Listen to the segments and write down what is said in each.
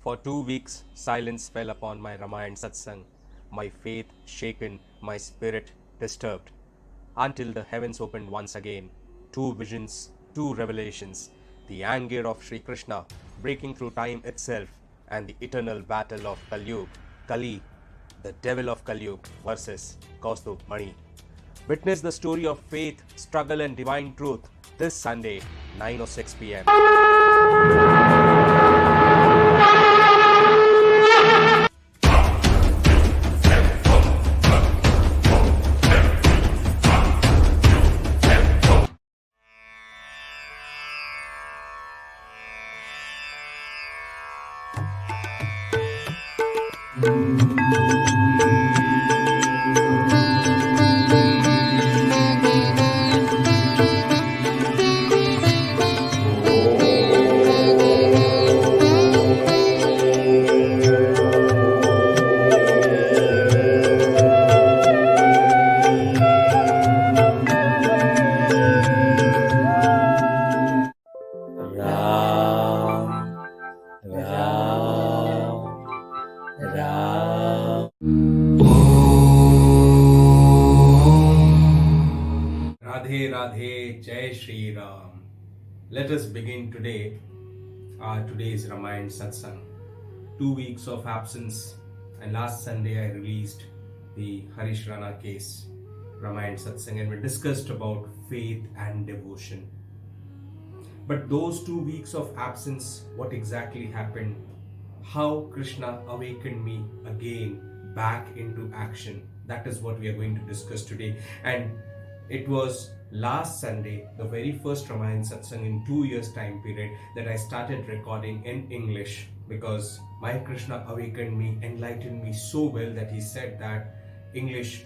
For 2 weeks, silence fell upon my Ramayana satsang, my faith shaken, my spirit disturbed, until the heavens opened once again. Two visions, two revelations, the anger of Shree Krishna breaking through time itself, and the eternal battle of Kali, the devil of Kali versus Kaustubh Mani. Witness the story of faith, struggle, and divine truth this Sunday, 9:06 p.m. Radhe Radhe, Jai Shri Ram. Let us begin today today's Ramayana Satsang. 2 weeks of absence, and last Sunday I released the Harish Rana case, Ramayana Satsang, and we discussed about faith and devotion. But those 2 weeks of absence, what exactly happened? How Krishna awakened me again back into action. That is what we are going to discuss today. And it was last Sunday, the very first Ramayana Satsang in 2 years time period, that I started recording in English, because my Krishna awakened me, enlightened me so well that he said that English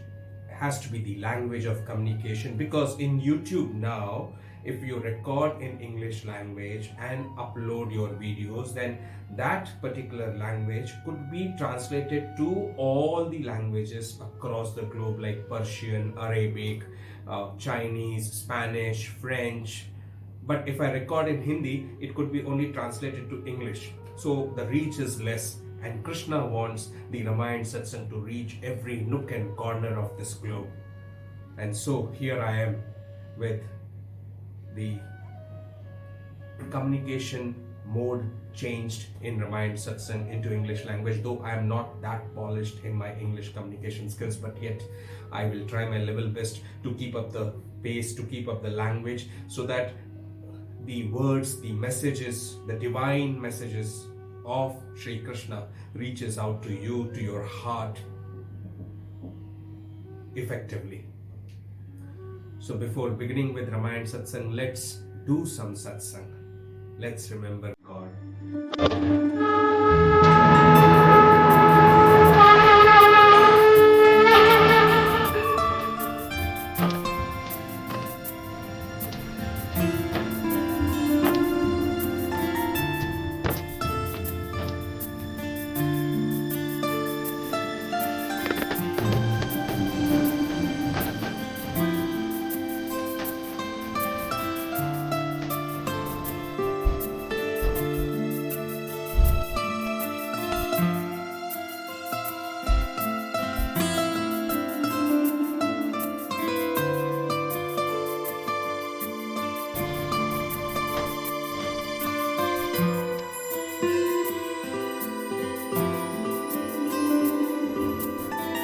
has to be the language of communication. Because in YouTube now, if you record in English language and upload your videos, then that particular language could be translated to all the languages across the globe, like Persian, Arabic, Chinese, Spanish, French. But if I record in Hindi, it could be only translated to English. So the reach is less. And Krishna wants the Ramayana Satsang to reach every nook and corner of this globe. And so here I am with the communication mode changed in Ramayana Satsang into English language, though I am not that polished in my English communication skills, but yet I will try my level best to keep up the pace, to keep up the language, so that the words, the messages, the divine messages of Shree Krishna reaches out to you, to your heart effectively. So before beginning with Ramayana Satsang, let's do some Satsang. Let's remember God.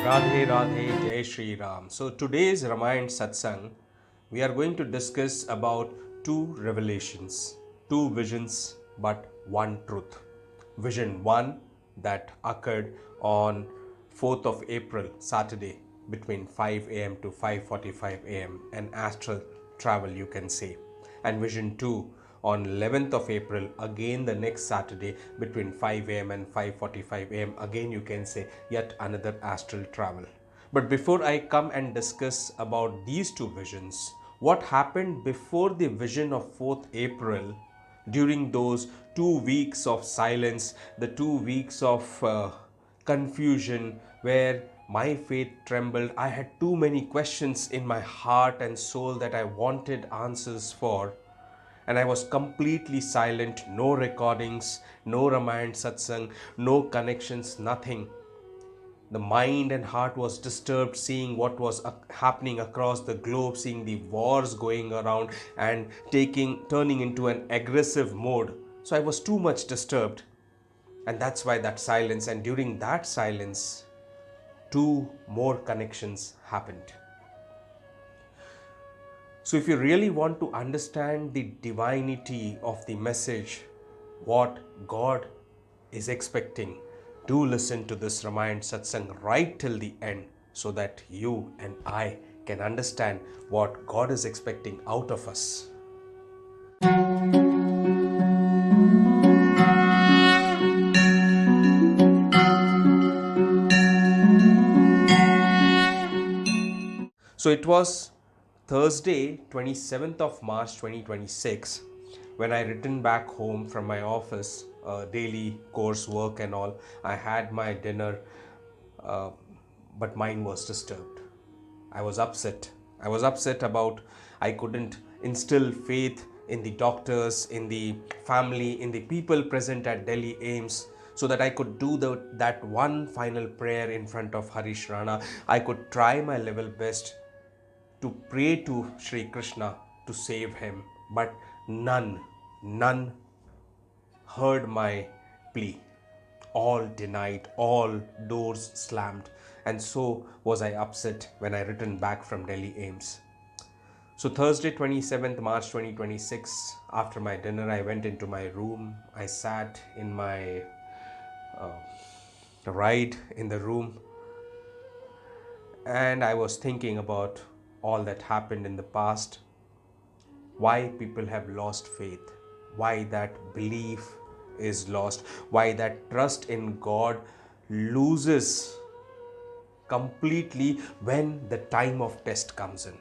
Radhe Radhe, Jai Shri Ram. So today's Ramayana Satsang, we are going to discuss about two revelations, two visions, but one truth. Vision 1 that occurred on 4th of April, Saturday, between 5 a.m. to 5:45 a.m. an astral travel, you can say. And vision 2 on 11th of April, again the next Saturday, between 5 a.m. and 5:45 a.m. again, you can say, yet another astral travel. But before I come and discuss about these two visions, what happened before the vision of 4th April, during those 2 weeks of silence, the 2 weeks of confusion, where my faith trembled. I had too many questions in my heart and soul that I wanted answers for. And I was completely silent, no recordings, no Ramayana satsang, no connections, nothing. The mind and heart was disturbed seeing what was happening across the globe, seeing the wars going around and turning into an aggressive mode. So I was too much disturbed. And that's why that silence. And during that silence, two more connections happened. So if you really want to understand the divinity of the message, what God is expecting, do listen to this Ramayana Satsang right till the end so that you and I can understand what God is expecting out of us. So it was Thursday, 27th of March 2026, when I returned back home from my office, daily course work and all. I had my dinner, uh, but mine was disturbed. I was upset. I was upset about I couldn't instill faith in the doctors, in the family, in the people present at Delhi AIMS, so that I could do that one final prayer in front of Harish Rana. I could try my level best to pray to Shree Krishna to save him, but none heard my plea. All denied, all doors slammed, and so was I upset when I returned back from Delhi AIMS. So Thursday 27th March 2026, after my dinner, I went into my room. I sat in my ride in the room, and I was thinking about all that happened in the past, why people have lost faith, why that belief is lost, why that trust in God loses completely when the time of test comes in.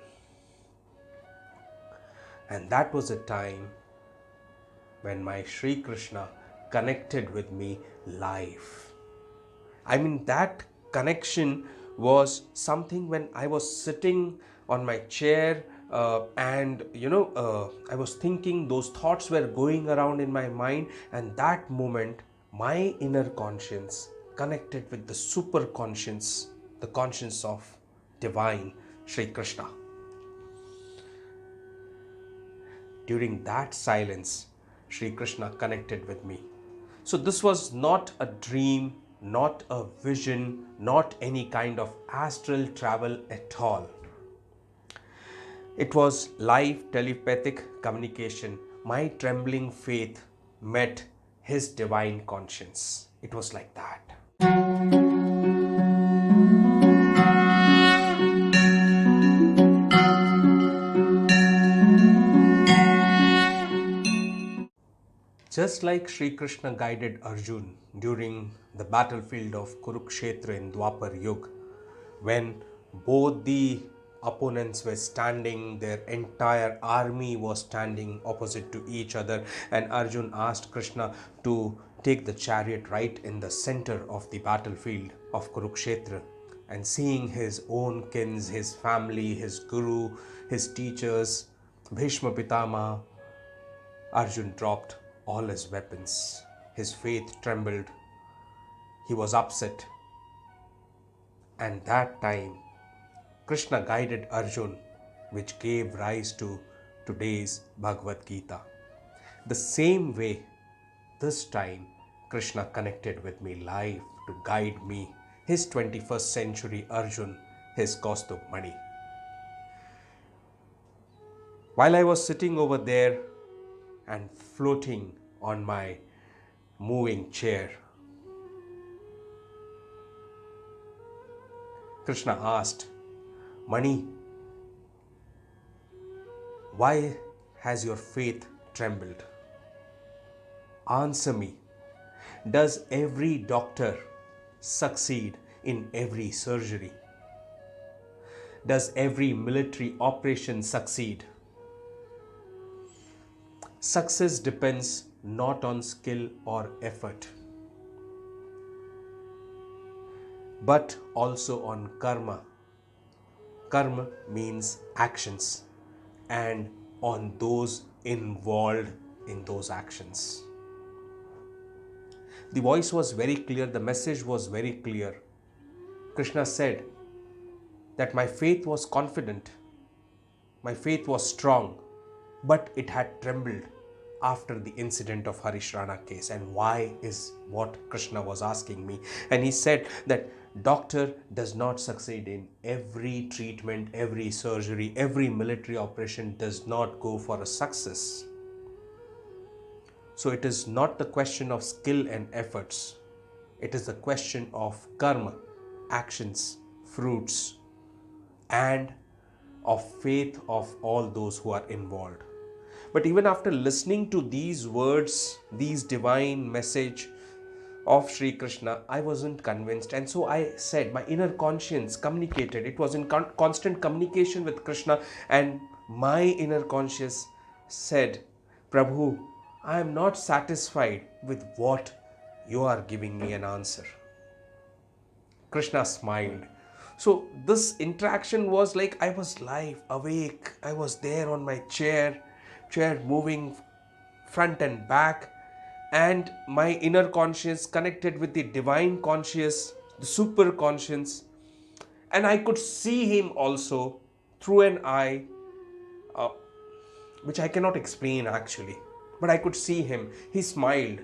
And that was a time when my Shree Krishna connected with me live. I mean, that connection was something when I was sitting on my chair and I was thinking, those thoughts were going around in my mind, and that moment my inner conscience connected with the super conscience, the conscience of divine Sri Krishna. During that silence, Sri Krishna connected with me. So this was not a dream, not a vision, not any kind of astral travel at all. It was live telepathic communication. My trembling faith met his divine conscience. It was like that. Just like Sri Krishna guided Arjun during the battlefield of Kurukshetra in Dwapar Yuga, when both the opponents were standing, their entire army was standing opposite to each other, and Arjun asked Krishna to take the chariot right in the center of the battlefield of Kurukshetra. And seeing his own kins, his family, his guru, his teachers, Bhishma Pitama, Arjun dropped all his weapons. His faith trembled. He was upset. And that time, Krishna guided Arjun, which gave rise to today's Bhagavad Gita. The same way, this time, Krishna connected with me live to guide me, his 21st century Arjun, his Kaustubh Mani. While I was sitting over there and floating on my moving chair, Krishna asked, Mani, why has your faith trembled? Answer me. Does every doctor succeed in every surgery? Does every military operation succeed? Success depends not on skill or effort, but also on karma. Karma means actions, and on those involved in those actions. The voice was very clear, the message was very clear. Krishna said that my faith was confident, my faith was strong, but it had trembled after the incident of Harish Rana case. And why is what Krishna was asking me. And he said that doctor does not succeed in every treatment, every surgery, every military operation does not go for a success. So it is not the question of skill and efforts. It is a question of karma, actions, fruits, and of faith of all those who are involved. But even after listening to these words, these divine message of Shree Krishna, I wasn't convinced. And so I said, my inner conscience communicated. It was in constant communication with Krishna. And my inner conscience said, Prabhu, I am not satisfied with what you are giving me an answer. Krishna smiled. So this interaction was like I was live, awake. I was there on my chair moving front and back, and my inner conscience connected with the divine conscious, the super conscience, and I could see him also through an eye, which I cannot explain actually, but I could see him. He smiled.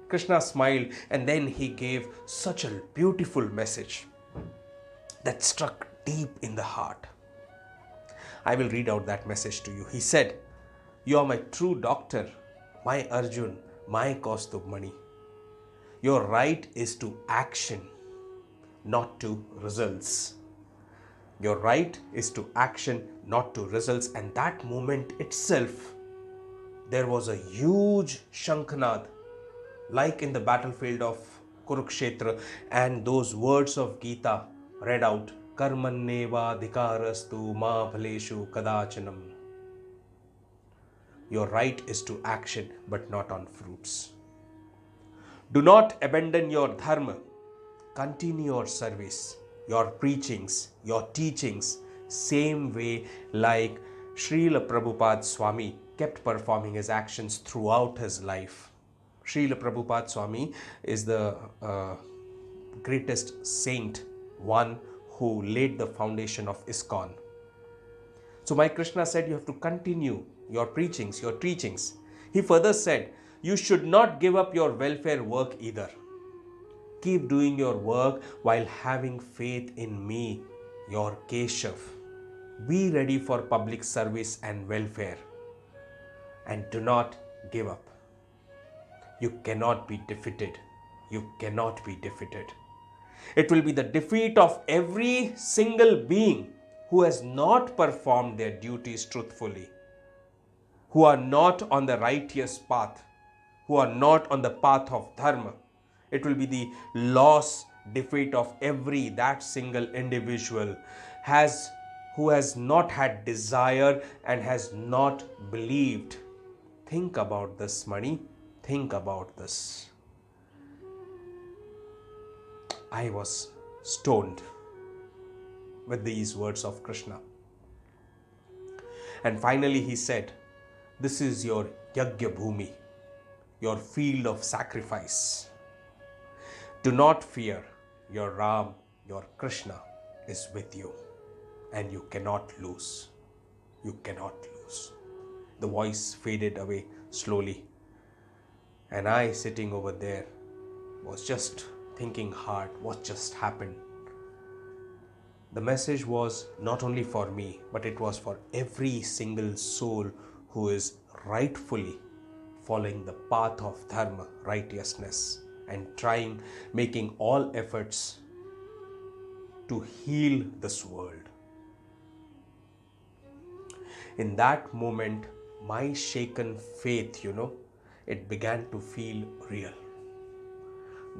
Krishna smiled, and then he gave such a beautiful message that struck deep in the heart. I will read out that message to you. He said, you are my true doctor, my Arjun, my Kaustubh Mani. Your right is to action, not to results. Your right is to action, not to results. And that moment itself, there was a huge Shankhanad, like in the battlefield of Kurukshetra, and those words of Gita read out, Karmanneva dhikarastu ma phaleshu kadachanam. Your right is to action, but not on fruits. Do not abandon your dharma. Continue your service, your preachings, your teachings, same way like Srila Prabhupada Swami kept performing his actions throughout his life. Srila Prabhupada Swami is the greatest saint, one who laid the foundation of ISKCON. So my Krishna said, you have to continue your preachings, your teachings. He further said, you should not give up your welfare work either. Keep doing your work while having faith in me, your Keshav. Be ready for public service and welfare. And do not give up. You cannot be defeated. You cannot be defeated. It will be the defeat of every single being who has not performed their duties truthfully, who are not on the righteous path, who are not on the path of Dharma. It will be the loss, defeat of that single individual who has not had desire and has not believed. Think about this, Mani. Think about this. I was stoned with these words of Krishna. And finally he said, this is your Yajna Bhumi, your field of sacrifice. Do not fear, your Ram, your Krishna is with you, and you cannot lose. You cannot lose. The voice faded away slowly, and I, sitting over there, was just thinking hard what just happened. The message was not only for me, but it was for every single soul who is rightfully following the path of Dharma, righteousness, and making all efforts to heal this world. In that moment, my shaken faith, it began to feel real.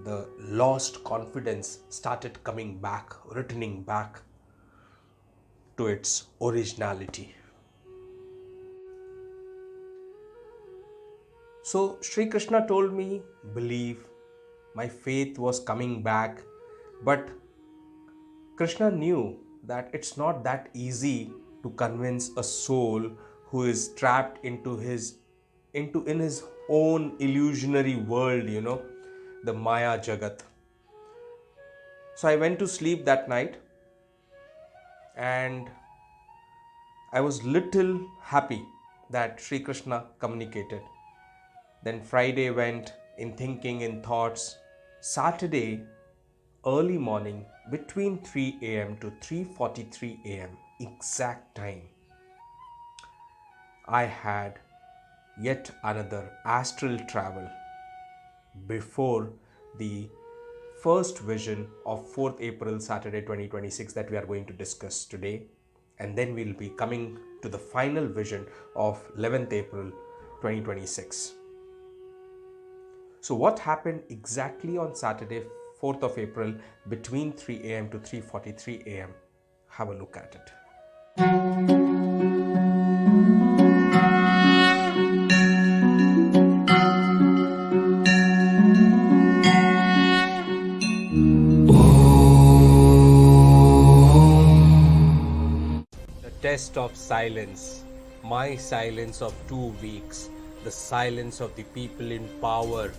The lost confidence started coming back, returning back to its originality. So Sri Krishna told me, believe. My faith was coming back, but Krishna knew that it's not that easy to convince a soul who is trapped into his into in his own illusionary world, the Maya Jagat. So I went to sleep that night and I was little happy that Shree Krishna communicated. Then Friday went in thinking, in thoughts. Saturday, early morning, between 3 a.m. to 3:43 a.m. exact time, I had yet another astral travel before the first vision of 4th April, Saturday 2026 that we are going to discuss today. And then we'll be coming to the final vision of 11th April 2026. So what happened exactly on Saturday 4th of April between 3 a.m. to 3:43 a.m.? Have a look at it. Test of silence, my silence of 2 weeks, the silence of the people in power,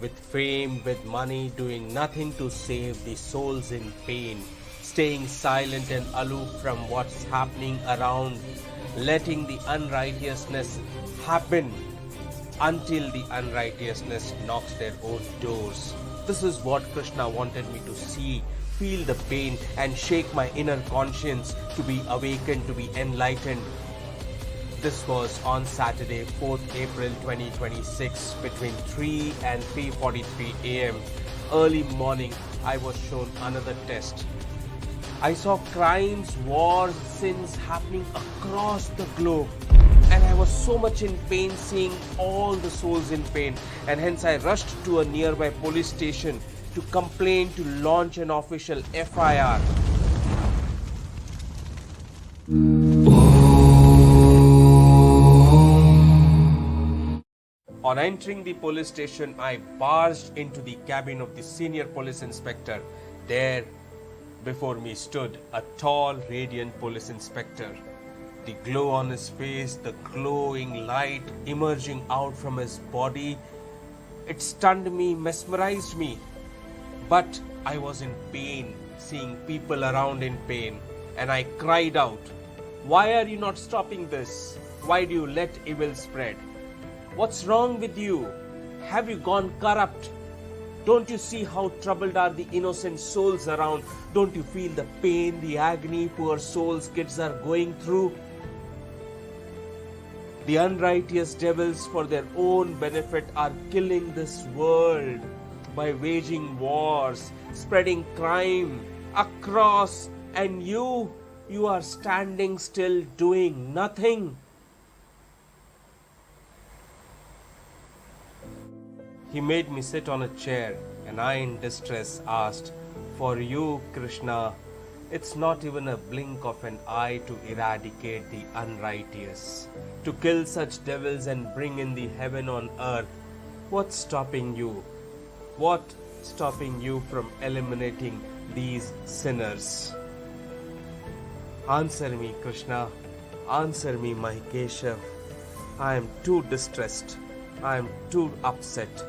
with fame, with money, doing nothing to save the souls in pain, staying silent and aloof from what's happening around, letting the unrighteousness happen until the unrighteousness knocks their own doors. This is what Krishna wanted me to see, feel the pain and shake my inner conscience to be awakened, to be enlightened. This was on Saturday, 4th April 2026 between 3 and 3:43 a.m. Early morning, I was shown another test. I saw crimes, wars, sins happening across the globe. And I was so much in pain seeing all the souls in pain. And hence I rushed to a nearby police station to complain, to launch an official FIR. On entering the police station, I barged into the cabin of the senior police inspector. There, before me stood a tall, radiant police inspector. The glow on his face, the glowing light emerging out from his body, it stunned me, mesmerized me. But I was in pain, seeing people around in pain, and I cried out, "Why are you not stopping this? Why do you let evil spread? What's wrong with you? Have you gone corrupt? Don't you see how troubled are the innocent souls around? Don't you feel the pain, the agony poor souls, kids are going through? The unrighteous devils, for their own benefit, are killing this world by waging wars, spreading crime across, and you are standing still doing nothing." He made me sit on a chair, and I, in distress, asked, "For you, Krishna, it's not even a blink of an eye to eradicate the unrighteous, to kill such devils and bring in the heaven on earth. What's stopping you? What stopping you from eliminating these sinners? Answer me, Krishna. Answer me, my Keshav. I am too distressed. I am too upset."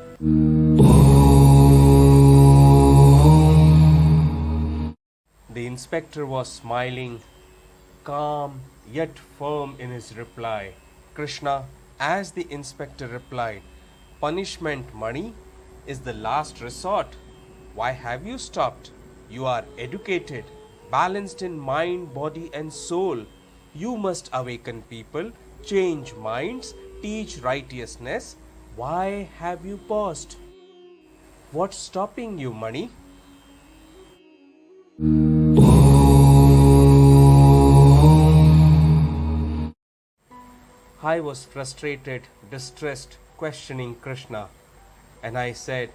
The inspector was smiling, calm yet firm in his reply. "Krishna," as the inspector replied, "punishment, money, is the last resort. Why have you stopped? You are educated, balanced in mind, body and soul. You must awaken people, change minds, teach righteousness. Why have you paused? What's stopping you, money?" I was frustrated, distressed, questioning Krishna. And I said,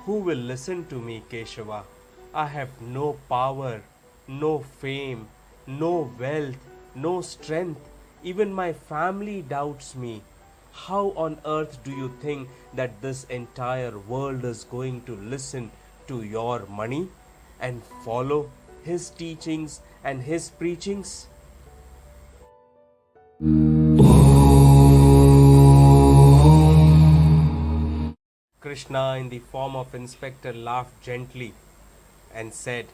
"Who will listen to me, Keshava? I have no power, no fame, no wealth, no strength. Even my family doubts me. How on earth do you think that this entire world is going to listen to your money and follow his teachings and his preachings?" Krishna, in the form of Inspector, laughed gently and said,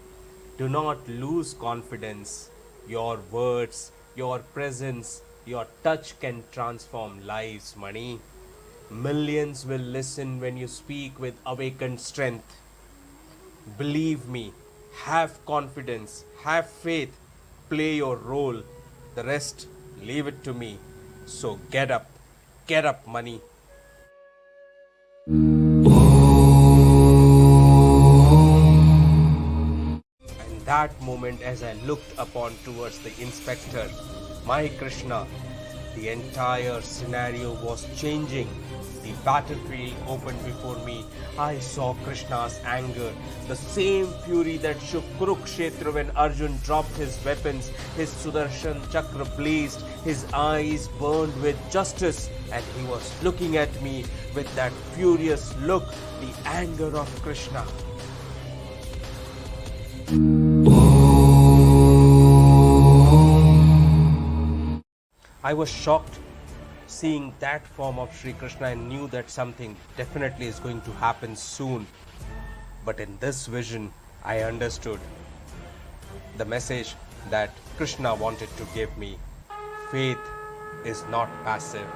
"Do not lose confidence. Your words, your presence, your touch can transform lives, Mani. Millions will listen when you speak with awakened strength. Believe me, have confidence, have faith, play your role. The rest, leave it to me. So get up, Mani." And that moment, as I looked upon towards the inspector, my Krishna, the entire scenario was changing. The battlefield opened before me. I saw Krishna's anger, the same fury that shook Kurukshetra when Arjun dropped his weapons. His Sudarshan Chakra blazed, his eyes burned with justice, and he was looking at me with that furious look, the anger of Krishna. I was shocked seeing that form of Shree Krishna and knew that something definitely is going to happen soon. But in this vision, I understood the message that Krishna wanted to give me. Faith is not passive.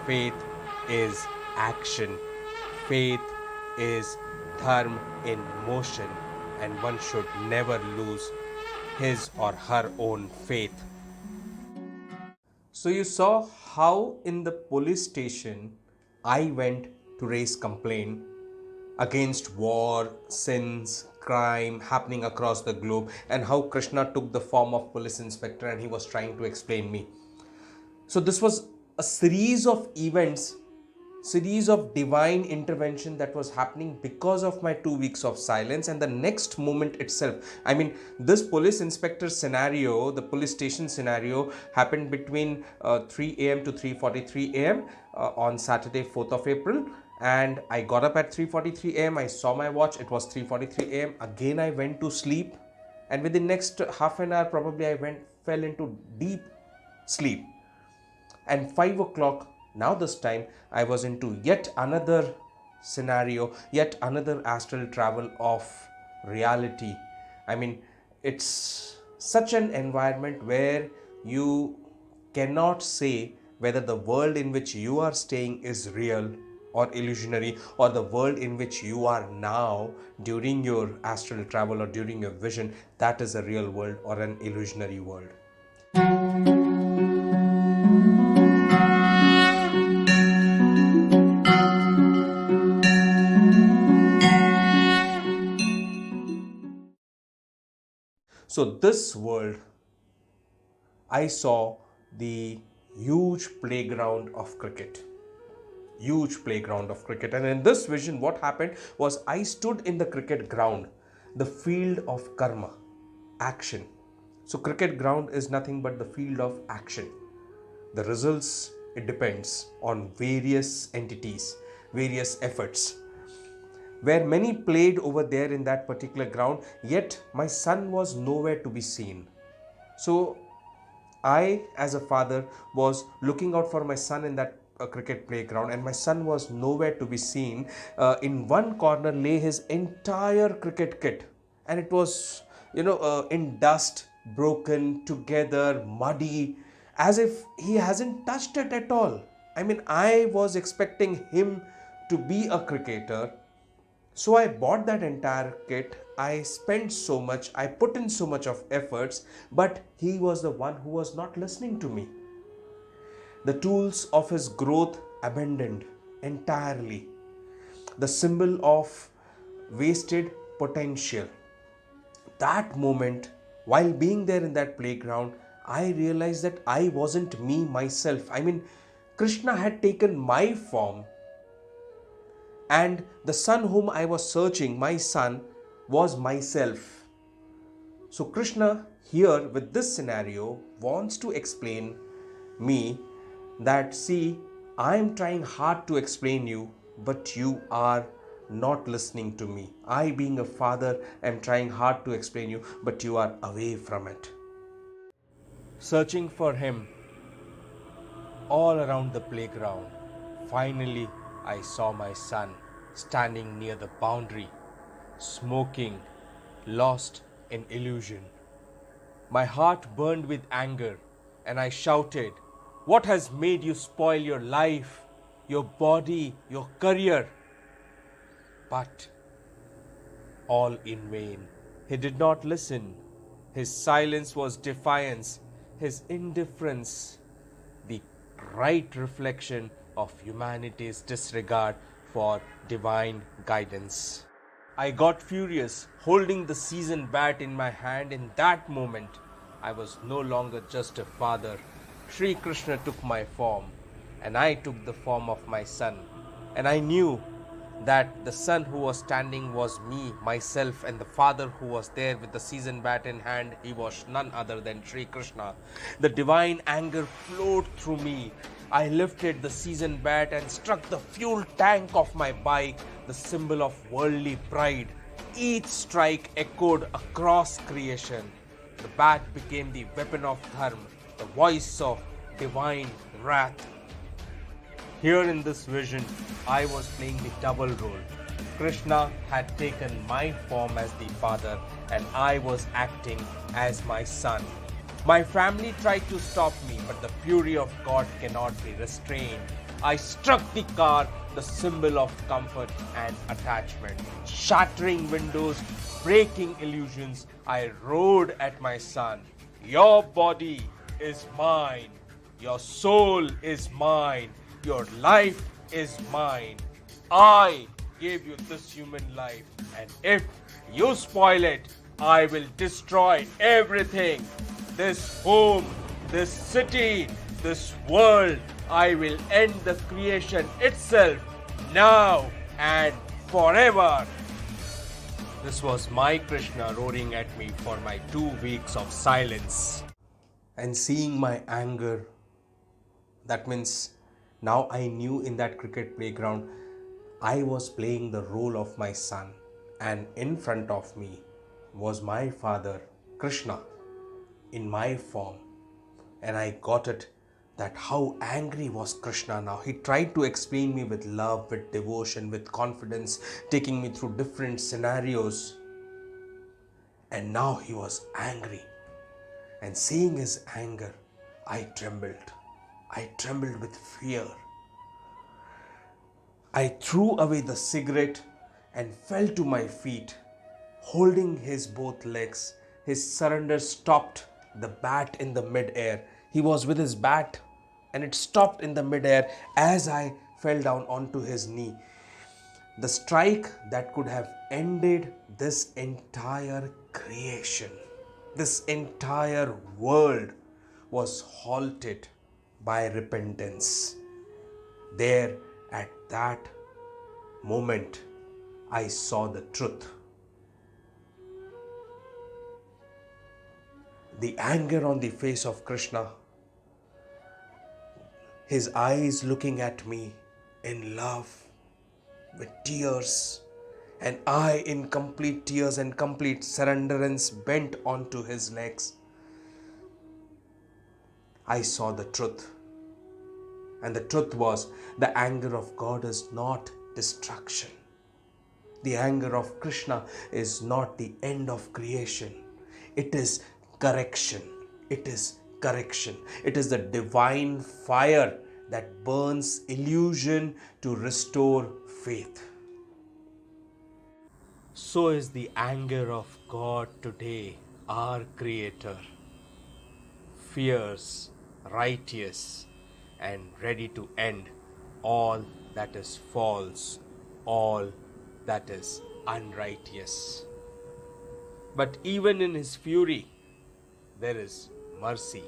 Faith is action. Faith is Dharm in motion, and one should never lose his or her own faith. So you saw how in the police station I went to raise complaint against war, sins, crime happening across the globe, and how Krishna took the form of police inspector and he was trying to explain me. So this was a series of events, series of divine intervention that was happening because of my 2 weeks of silence. And the next moment itself, I mean, this police inspector scenario, the police station scenario, happened between 3 a.m. to 3:43 a.m. On Saturday, 4th of April. And I got up at 3:43 a.m. I saw my watch, it was 3:43 a.m. Again I went to sleep, and within next half an hour probably I fell into deep sleep. And 5 o'clock, now this time, I was into yet another scenario, yet another astral travel of reality. I mean, it's such an environment where you cannot say whether the world in which you are staying is real or illusionary, or the world in which you are now during your astral travel or during your vision, that is a real world or an illusionary world. So this world, I saw the huge playground of cricket. Huge playground of cricket. And in this vision, what happened was I stood in the cricket ground, the field of karma, action. So cricket ground is nothing but the field of action. The results, it depends on various entities, various efforts. Where many played over there in that particular ground, yet my son was nowhere to be seen. So I, as a father, was looking out for my son in that cricket playground, and my son was nowhere to be seen. In one corner lay his entire cricket kit, and it was, in dust, broken, together, muddy, as if he hasn't touched it at all. I mean, I was expecting him to be a cricketer. So I bought that entire kit. I spent so much, I put in so much of efforts, but he was the one who was not listening to me. The tools of his growth abandoned entirely. The symbol of wasted potential. That moment, while being there in that playground, I realized that I wasn't me myself. I mean, Krishna had taken my form, and the son whom I was searching, my son, was myself. So Krishna here with this scenario wants to explain me that, see, I am trying hard to explain you, but you are not listening to me. I, being a father, am trying hard to explain you, but you are away from it. Searching for him all around the playground, finally I saw my son standing near the boundary, smoking, lost in illusion. My heart burned with anger, and I shouted, "What has made you spoil your life, your body, your career?" But all in vain. He did not listen. His silence was defiance, his indifference, the right reflection of humanity's disregard for divine guidance. I got furious, holding the seasoned bat in my hand. In that moment, I was no longer just a father. Shree Krishna took my form, and I took the form of my son. And I knew that the son who was standing was me, myself, and the father who was there with the seasoned bat in hand, he was none other than Shree Krishna. The divine anger flowed through me. I lifted the seasoned bat and struck the fuel tank of my bike, the symbol of worldly pride. Each strike echoed across creation. The bat became the weapon of Dharm, the voice of divine wrath. Here in this vision, I was playing the double role. Krishna had taken my form as the father, and I was acting as my son. My family tried to stop me, but the fury of God cannot be restrained. I struck the car, the symbol of comfort and attachment. Shattering windows, breaking illusions, I roared at my son. Your body is mine. Your soul is mine. Your life is mine. I gave you this human life, and if you spoil it, I will destroy everything. This home, this city, this world. I will end the creation itself, now and forever. This was my Krishna roaring at me for my 2 weeks of silence. And seeing my anger, that means now I knew in that cricket playground I was playing the role of my son, and in front of me was my father Krishna in my form. And I got it that how angry was Krishna now. He tried to explain me with love, with devotion, with confidence, taking me through different scenarios. And now he was angry. And seeing his anger, I trembled. I trembled with fear. I threw away the cigarette and fell to my feet, holding his both legs. His surrender stopped the bat in the mid-air. He was with his bat and it stopped in the mid-air as I fell down onto his knee. The strike that could have ended this entire creation, this entire world, was halted by repentance. There, at that moment, I saw the truth. The anger on the face of Krishna, his eyes looking at me in love, with tears, and I in complete tears and complete surrenderance bent onto his legs. I saw the truth. And the truth was, the anger of God is not destruction. The anger of Krishna is not the end of creation. It is correction. It is correction. It is the divine fire that burns illusion to restore faith. So is the anger of God today, our Creator. Fierce, righteous, and ready to end all that is false, all that is unrighteous. But even in his fury, there is mercy.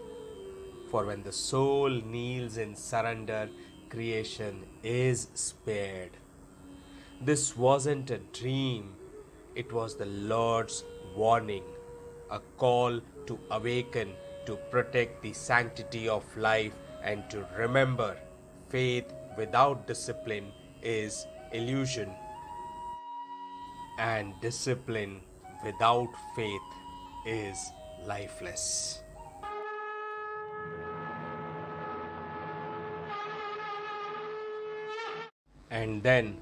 For when the soul kneels in surrender, creation is spared. This wasn't a dream, it was the Lord's warning, a call to awaken, to protect the sanctity of life, and to remember faith without discipline is illusion, and discipline without faith is lifeless. And then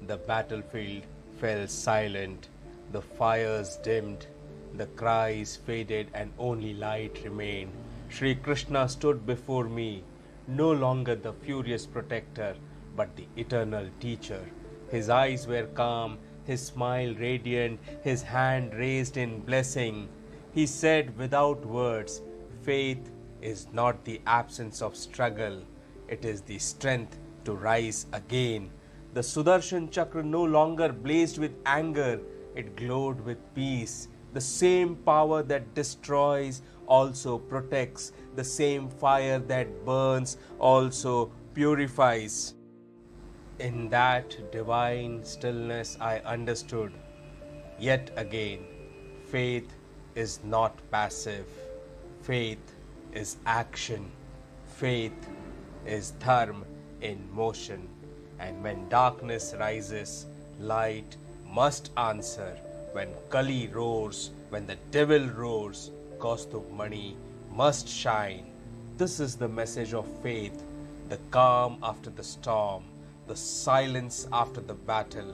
The battlefield fell silent, the fires dimmed, the cries faded, and only light remained. Shree Krishna stood before me, no longer the furious protector, but the eternal teacher. His eyes were calm, his smile radiant, his hand raised in blessing. He said without words, "Faith is not the absence of struggle, it is the strength to rise again." The Sudarshan Chakra no longer blazed with anger, it glowed with peace. The same power that destroys also protects, the same fire that burns also purifies. In that divine stillness, I understood yet again, faith is not passive, faith is action, faith is dharm in motion. And when darkness rises, light must answer. When Kali roars, when the devil roars, Kaustubh Mani must shine. This is the message of faith, the calm after the storm, the silence after the battle,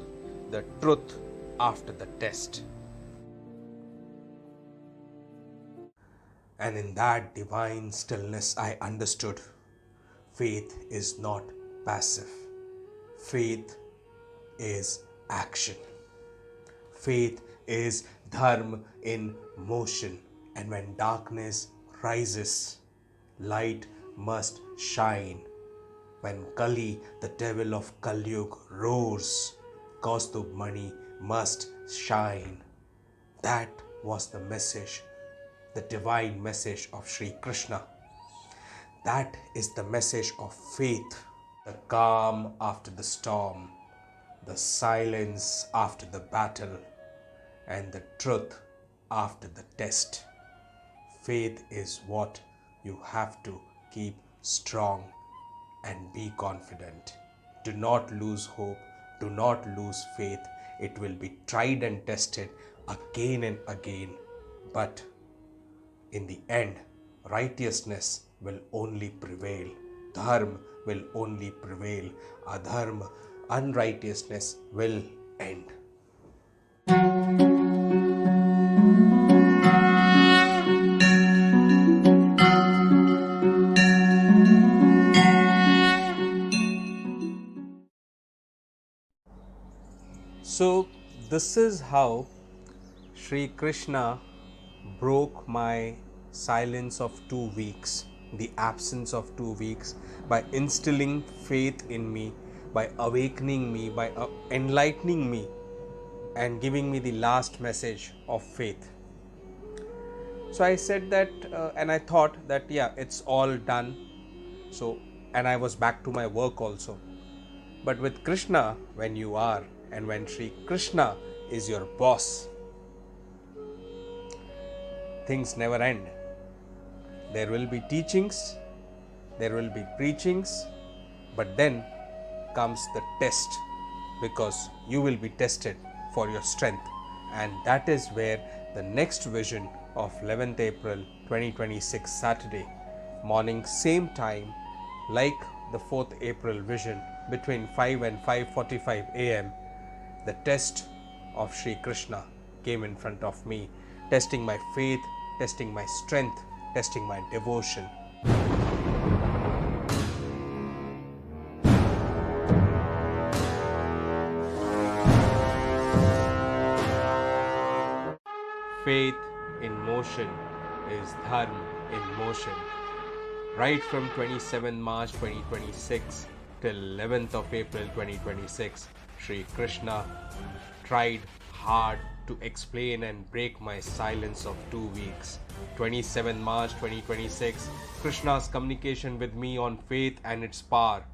the truth after the test. And in that divine stillness, I understood faith is not passive. Faith is action. Faith is dharm in motion. And when darkness rises, light must shine. When Kali, the devil of Kalyug, roars, Kaustubh Mani must shine. That was the message, the divine message of Shree Krishna. That is the message of faith. The calm after the storm, the silence after the battle, and the truth after the test. Faith is what you have to keep strong and be confident. Do not lose hope, do not lose faith. It will be tried and tested again and again, but in the end, righteousness will only prevail. Dharm will only prevail. Adharma, unrighteousness will end. So, this is how Shree Krishna broke my silence of 2 weeks, the absence of 2 weeks, by instilling faith in me, by awakening me, by enlightening me, and giving me the last message of faith. So I said that, and I thought that, yeah, it's all done. So, and I was back to my work also. But with Krishna, when you are, and when Sri Krishna is your boss, things never end. There will be teachings, there will be preachings, but then comes the test, because you will be tested for your strength. And that is where the next vision of 11th April 2026 Saturday morning, same time like the 4th April vision, between 5 and 5:45 a.m. the test of Sri Krishna came in front of me, testing my faith, testing my strength, testing my devotion. Faith in motion is dharm in motion. Right from 27 March 2026 till 11th of April 2026, Sri Krishna tried hard to explain and break my silence of 2 weeks. 27 March 2026, Krishna's communication with me on faith and its power.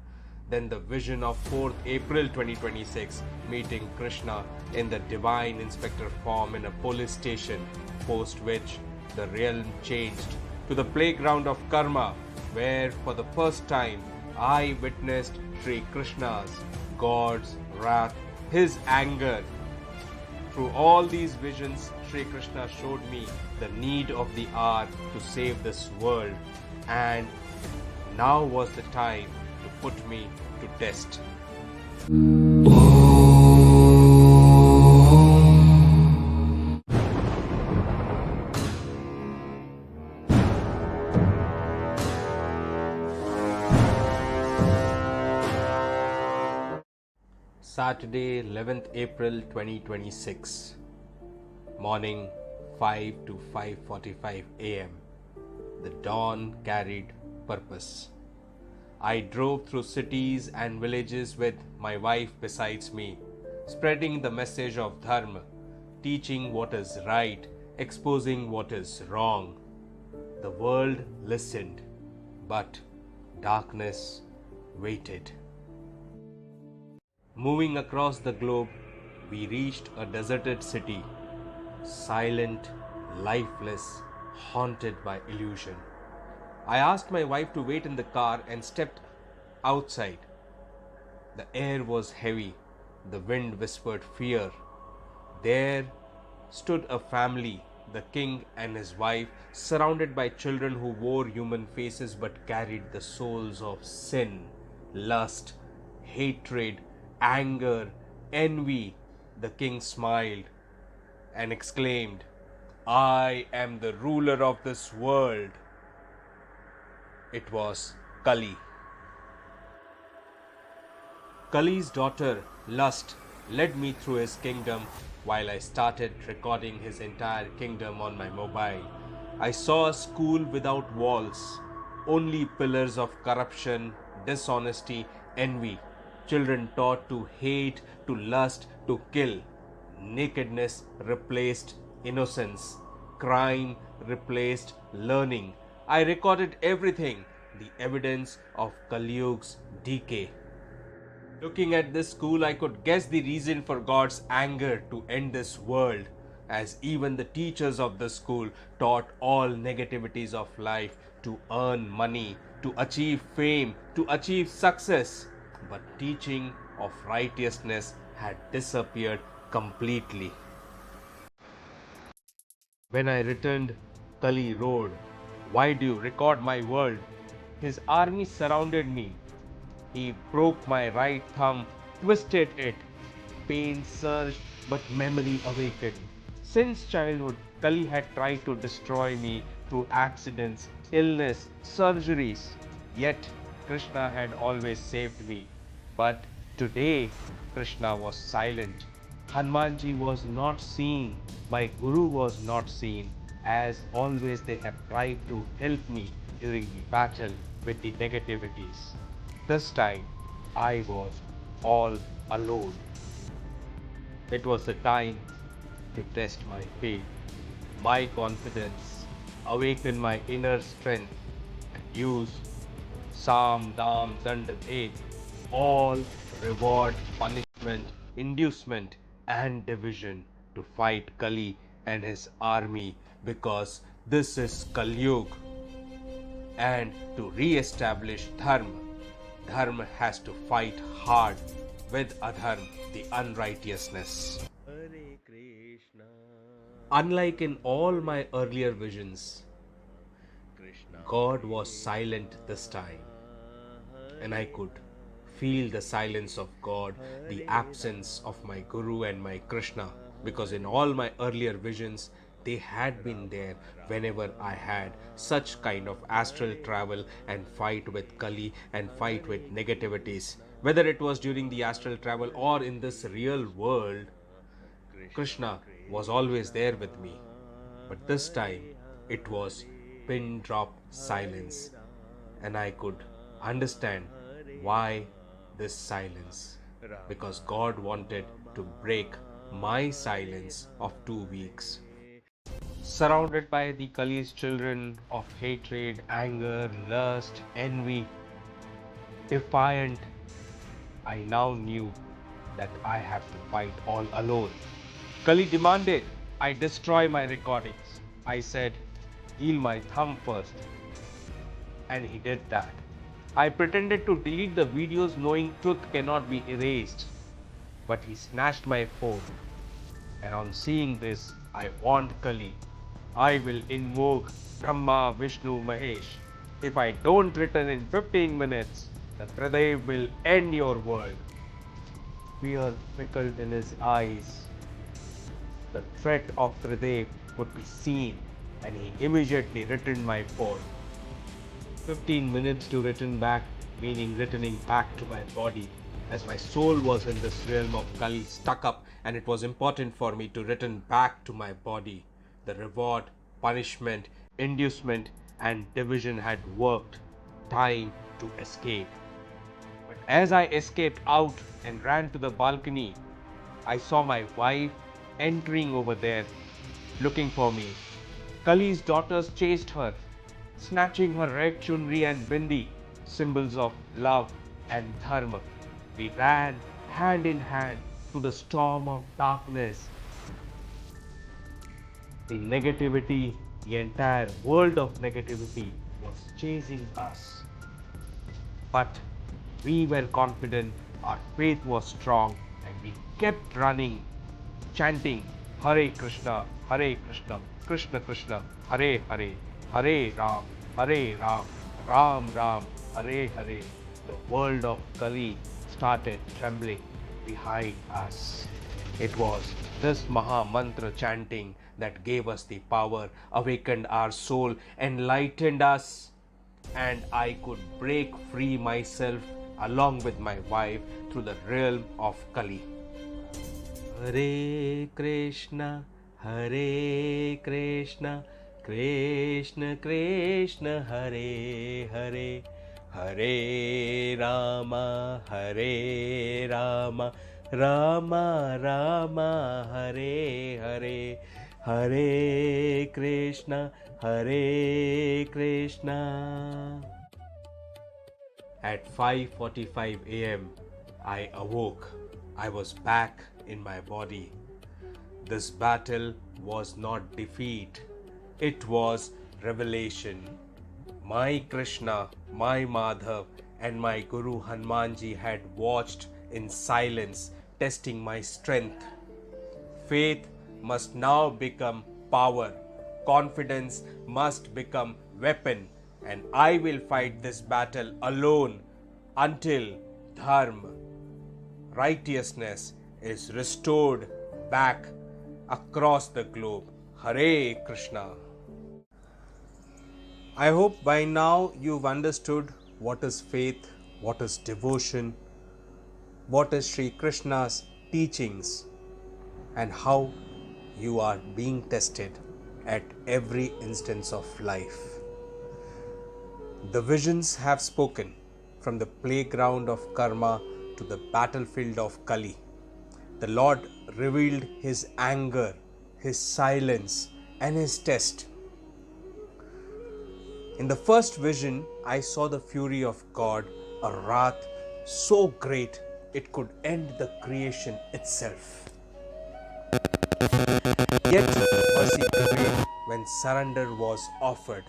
Then the vision of 4th April 2026, meeting Krishna in the divine inspector form in a police station, post which the realm changed to the playground of karma, where for the first time I witnessed Sri Krishna's, God's wrath, his anger. Through all these visions, Sri Krishna showed me the need of the hour to save this world, and now was the time to put me to test. Saturday, 11th April 2026. Morning 5 to 5:45 a.m. The dawn carried purpose. I drove through cities and villages with my wife besides me, spreading the message of Dharm, teaching what is right, exposing what is wrong. The world listened, but darkness waited. Moving across the globe, we reached a deserted city, silent, lifeless, haunted by illusion. I asked my wife to wait in the car and stepped outside. The air was heavy, the wind whispered fear. There stood a family, the king and his wife, surrounded by children who wore human faces but carried the souls of sin, lust, hatred, anger, envy. The king smiled and exclaimed, "I am the ruler of this world." It was Kali. Kali's daughter, Lust, led me through his kingdom while I started recording his entire kingdom on my mobile. I saw a school without walls, only pillars of corruption, dishonesty, envy. Children taught to hate, to lust, to kill. Nakedness replaced innocence. Crime replaced learning. I recorded everything, the evidence of Kaliyug's decay. Looking at this school, I could guess the reason for God's anger to end this world, as even the teachers of the school taught all negativities of life to earn money, to achieve fame, to achieve success. But teaching of righteousness had disappeared completely. When I returned, Kali roared, "Why do you record my world?" His army surrounded me. He broke my right thumb, twisted it. Pain surged, but memory awakened. Since childhood, Kali had tried to destroy me through accidents, illness, surgeries. Yet Krishna had always saved me. But today, Krishna was silent. Hanumanji was not seen. My Guru was not seen. As always, they have tried to help me during the battle with the negativities. This time, I was all alone. It was the time to test my faith, my confidence, awaken my inner strength, and use Sam, Dam, Dand, Ved, all reward, punishment, inducement, and division to fight Kali and his army, because this is Kalyug. And to re-establish Dharm, Dharm has to fight hard with Adharm, the unrighteousness. Unlike in all my earlier visions, God was silent this time, and I could feel the silence of God, the absence of my Guru and my Krishna, because in all my earlier visions, they had been there whenever I had such kind of astral travel and fight with Kali and fight with negativities. Whether it was during the astral travel or in this real world, Krishna was always there with me. But this time, it was pin drop silence, and I could understand why this silence, because God wanted to break my silence of 2 weeks. Surrounded by the Kali's children of hatred, anger, lust, envy, defiant, I now knew that I have to fight all alone. Kali demanded I destroy my recordings. I said, "Heal my thumb first." And he did that. I pretended to delete the videos knowing truth cannot be erased. But he snatched my phone. And on seeing this, I warned Kali, "I will invoke Brahma, Vishnu, Mahesh. If I don't return in 15 minutes, the Tridev will end your world." Fear twinkled in his eyes. The threat of Tridev could be seen, and he immediately returned my phone. 15 minutes to return back, meaning returning back to my body. as my soul was in this realm of Kali stuck up, and it was important for me to return back to my body. The reward, punishment, inducement, and division had worked. Time to escape. But as I escaped out and ran to the balcony, I saw my wife entering over there, looking for me. Kali's daughters chased her, snatching her red chunri and bindi, symbols of love and dharma. We ran hand in hand through the storm of darkness. The negativity, the entire world of negativity was chasing us. But we were confident, our faith was strong, and we kept running, chanting Hare Krishna, Krishna Krishna, Hare Hare, Hare Ram, Ram Ram, Hare Hare. The world of Kali started trembling behind us. It was this Maha Mantra chanting that gave us the power, awakened our soul, enlightened us, and I could break free myself along with my wife through the realm of Kali. Hare Krishna, Krishna Krishna, Hare Hare, Hare Rama, Rama Rama, Hare Hare, Hare Krishna, Krishna. At 5:45 a.m., I awoke. I was back in my body. This battle was not defeat, it was revelation. My Krishna, my Madhav, and my Guru Hanumanji had watched in silence, testing my strength. Faith must now become power. Confidence must become weapon. And I will fight this battle alone until Dharm, righteousness, is restored back across the globe. Hare Krishna. I hope by now you've understood what is faith, what is devotion, what is Shree Krishna's teachings, and how you are being tested at every instance of life. The visions have spoken, from the playground of karma to the battlefield of Kali. The Lord revealed His anger, His silence, and His test. In the first vision, I saw the fury of God, a wrath so great it could end the creation itself. Yet mercy prevailed when surrender was offered.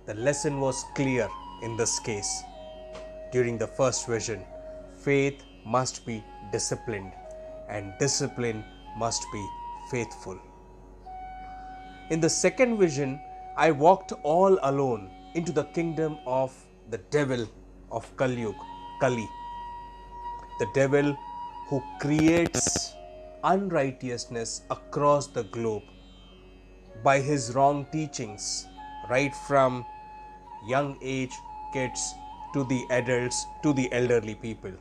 The lesson was clear in this case. During the first vision, faith must be disciplined, and discipline must be faithful. In the second vision, I walked all alone into the kingdom of the devil of Kali, the devil who creates unrighteousness across the globe by his wrong teachings, right from young age kids to the adults to the elderly people.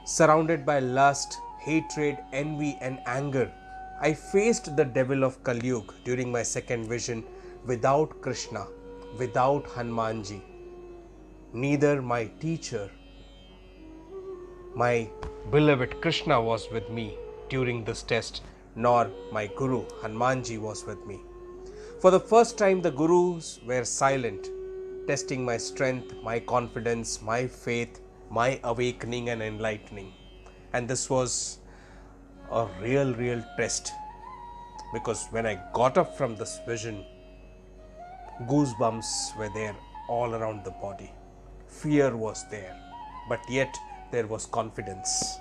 Surrounded by lust, hatred, envy, and anger, I faced the devil of Kali during my second vision without Krishna, without Hanumanji. Neither my teacher, my beloved Krishna, was with me during this test, nor my Guru Hanumanji was with me. For the first time, the Gurus were silent, testing my strength, my confidence, my faith, my awakening and enlightening. And this was a real test, because when I got up from this vision, goosebumps were there all around the body. Fear was there, but yet there was confidence.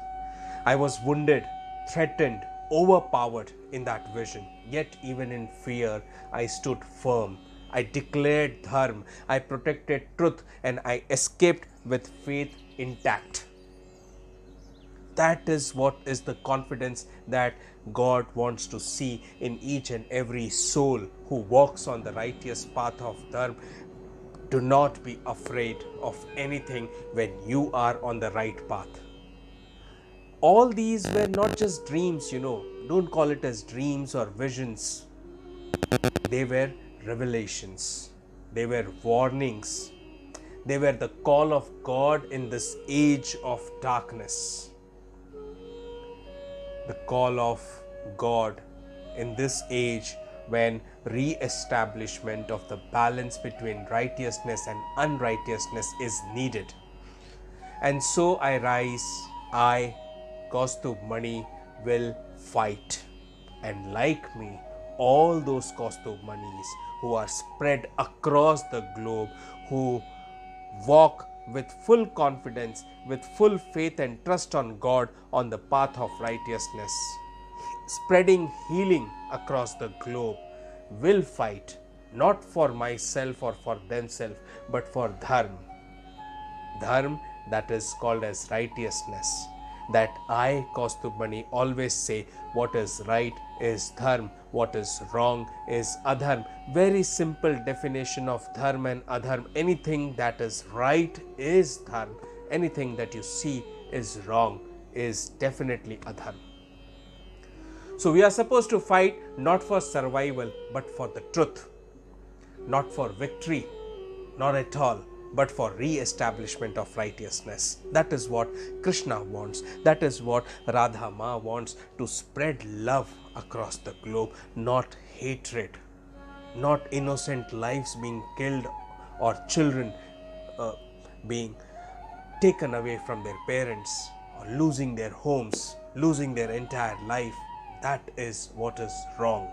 I was wounded, threatened, overpowered in that vision. Yet even in fear, I stood firm. I declared Dharm, I protected truth, and I escaped with faith intact. That is what is the confidence that God wants to see in each and every soul who walks on the righteous path of Dharm, Do not be afraid of anything when you are on the right path. All these were not just dreams, Don't call it as dreams or visions. They were revelations. They were warnings. They were the call of God in this age of darkness. The call of God in this age when re-establishment of the balance between righteousness and unrighteousness is needed. And so I rise, I, Kaustubh Mani, will fight. And like me, all those Kaustubh Manis who are spread across the globe, who walk with full confidence, with full faith and trust on God on the path of righteousness, spreading healing across the globe, will fight not for myself or for themselves, but for Dharm. Dharm, that is called as righteousness. That I, Kaustubh Mani, always say what is right is Dharm, what is wrong is Adharm. Very simple definition of Dharm and Adharm. Anything that is right is Dharm. Anything that you see is wrong is definitely Adharm. So we are supposed to fight not for survival but for the truth. Not for victory, not at all, but for re-establishment of righteousness. That is what Krishna wants. That is what Radha Ma wants, to spread love across the globe, not hatred, not innocent lives being killed or children being taken away from their parents or losing their homes, losing their entire life. That is what is wrong.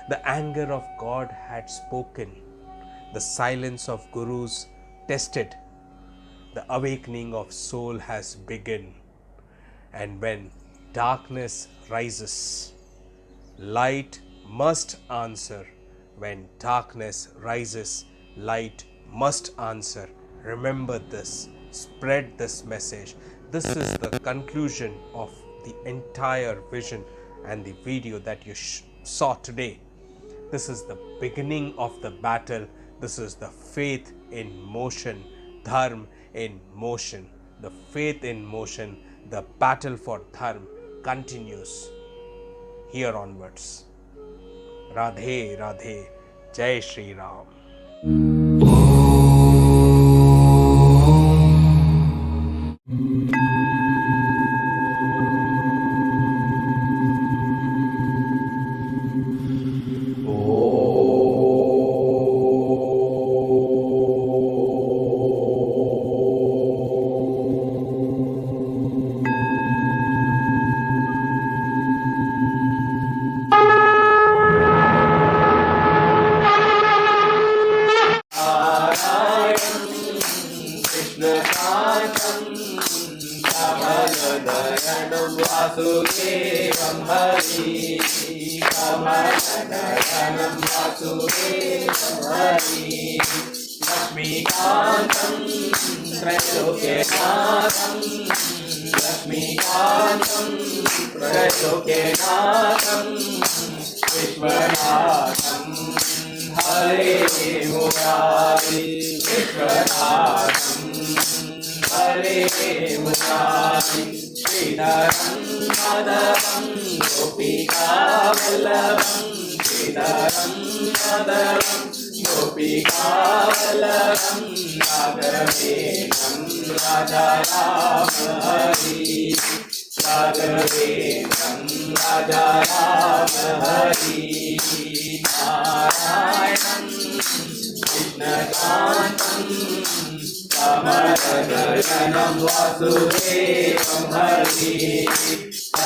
The anger of God had spoken. The silence of gurus tested. The awakening of soul has begun. And when darkness rises, light must answer. When darkness rises, light must answer. Remember this. Spread this message. This is the conclusion of the entire vision and the video that you saw today. This is the beginning of the battle. This is the faith in motion, Dharm in motion. The faith in motion, the battle for Dharm continues here onwards. Radhe Radhe, Jai Shri Ram.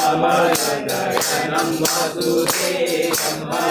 Kamaladhanam Vasudevamhari